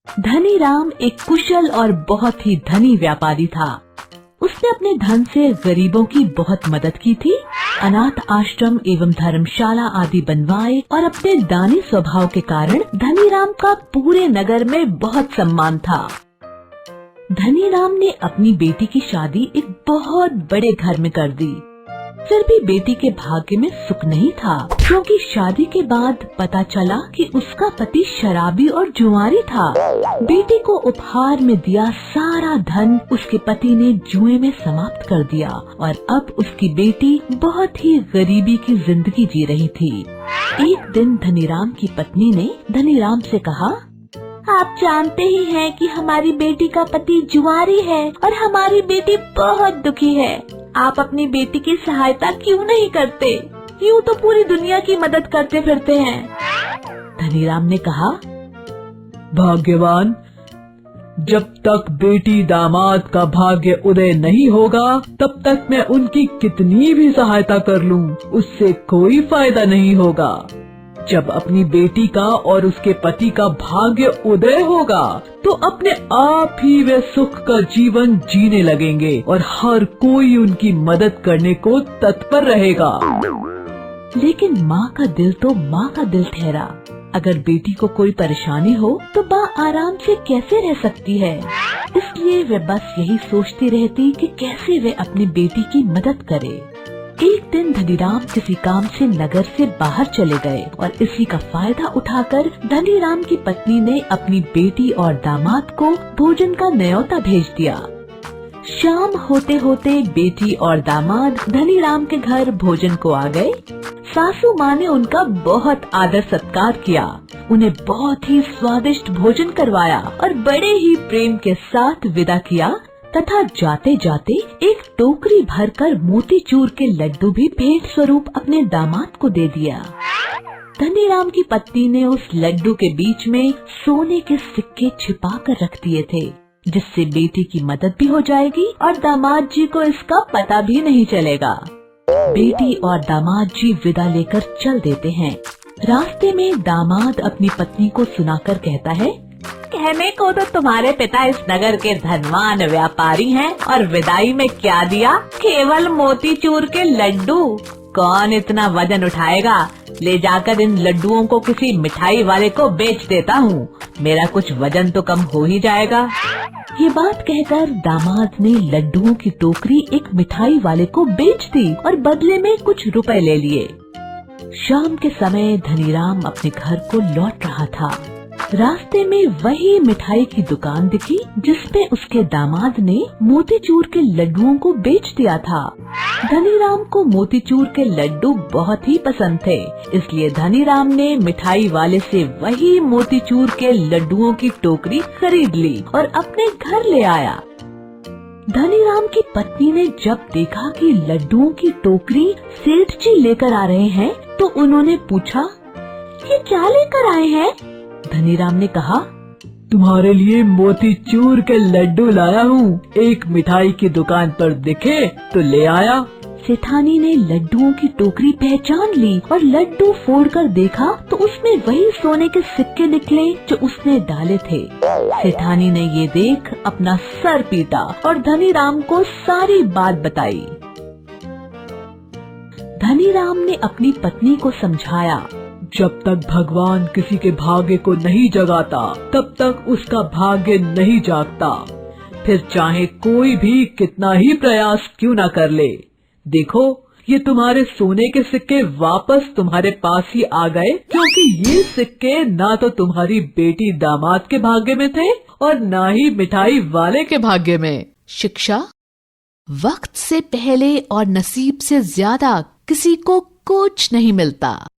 धनीराम एक कुशल और बहुत ही धनी व्यापारी था। उसने अपने धन से गरीबों की बहुत मदद की थी, अनाथ आश्रम एवं धर्मशाला आदि बनवाए और अपने दानी स्वभाव के कारण धनीराम का पूरे नगर में बहुत सम्मान था। धनीराम ने अपनी बेटी की शादी एक बहुत बड़े घर में कर दी। फिर भी बेटी के भाग्य में सुख नहीं था, क्योंकि शादी के बाद पता चला कि उसका पति शराबी और जुआरी था। बेटी को उपहार में दिया सारा धन उसके पति ने जुए में समाप्त कर दिया और अब उसकी बेटी बहुत ही गरीबी की जिंदगी जी रही थी। एक दिन धनीराम की पत्नी ने धनीराम से कहा, आप जानते ही हैं कि हमारी बेटी का पति जुआरी है और हमारी बेटी बहुत दुखी है। आप अपनी बेटी की सहायता क्यों नहीं करते? यूँ तो पूरी दुनिया की मदद करते फिरते हैं। धनीराम ने कहा, भाग्यवान, जब तक बेटी दामाद का भाग्य उदय नहीं होगा तब तक मैं उनकी कितनी भी सहायता कर लूं, उससे कोई फायदा नहीं होगा। जब अपनी बेटी का और उसके पति का भाग्य उदय होगा तो अपने आप ही वे सुख का जीवन जीने लगेंगे और हर कोई उनकी मदद करने को तत्पर रहेगा। लेकिन माँ का दिल तो माँ का दिल ठहरा। अगर बेटी को कोई परेशानी हो तो माँ आराम से कैसे रह सकती है? इसलिए वे बस यही सोचती रहती कि कैसे वे अपनी बेटी की मदद करे। एक दिन धनीराम किसी काम से नगर से बाहर चले गए और इसी का फायदा उठाकर धनीराम की पत्नी ने अपनी बेटी और दामाद को भोजन का न्योता भेज दिया। शाम होते होते बेटी और दामाद धनीराम के घर भोजन को आ गए। सासू माँ ने उनका बहुत आदर सत्कार किया, उन्हें बहुत ही स्वादिष्ट भोजन करवाया और बड़े ही प्रेम के साथ विदा किया तथा जाते जाते एक टोकरी भरकर मोतीचूर के लड्डू भी भेंट स्वरूप अपने दामाद को दे दिया। धनीराम की पत्नी ने उस लड्डू के बीच में सोने के सिक्के छिपा कर रख दिए थे, जिससे बेटी की मदद भी हो जाएगी और दामाद जी को इसका पता भी नहीं चलेगा। बेटी और दामाद जी विदा लेकर चल देते हैं। रास्ते में दामाद अपनी पत्नी को सुनाकर कहता है, कहने को तो तुम्हारे पिता इस नगर के धनवान व्यापारी हैं और विदाई में क्या दिया? केवल मोतीचूर के लड्डू। कौन इतना वजन उठाएगा? ले जाकर इन लड्डुओं को किसी मिठाई वाले को बेच देता हूँ, मेरा कुछ वजन तो कम हो ही जाएगा। ये बात कहकर दामाद ने लड्डुओं की टोकरी एक मिठाई वाले को बेच दी और बदले में कुछ रुपए ले लिए। शाम के समय धनीराम अपने घर को लौट रहा था। रास्ते में वही मिठाई की दुकान दिखी जिसपे उसके दामाद ने मोतीचूर के लड्डुओं को बेच दिया था। धनीराम को मोतीचूर के लड्डू बहुत ही पसंद थे, इसलिए धनीराम ने मिठाई वाले से वही मोतीचूर के लड्डुओं की टोकरी खरीद ली और अपने घर ले आया। धनीराम की पत्नी ने जब देखा कि लड्डुओं की टोकरी सेठ जी लेकर आ रहे हैं तो उन्होंने पूछा, ये क्या लेकर आए हैं? धनीराम ने कहा, तुम्हारे लिए मोतीचूर के लड्डू लाया हूँ, एक मिठाई की दुकान पर दिखे तो ले आया। सेठानी ने लड्डुओं की टोकरी पहचान ली और लड्डू फोड़कर देखा तो उसमें वही सोने के सिक्के निकले जो उसने डाले थे। सेठानी ने ये देख अपना सर पीटा और धनीराम को सारी बात बताई। धनीराम ने अपनी पत्नी को समझाया, जब तक भगवान किसी के भाग्य को नहीं जगाता तब तक उसका भाग्य नहीं जागता, फिर चाहे कोई भी कितना ही प्रयास क्यों न कर ले। देखो, ये तुम्हारे सोने के सिक्के वापस तुम्हारे पास ही आ गए, क्योंकि ये सिक्के ना तो तुम्हारी बेटी दामाद के भाग्य में थे और ना ही मिठाई वाले के भाग्य में। शिक्षा: वक्त से पहले और नसीब से ज्यादा किसी को कुछ नहीं मिलता।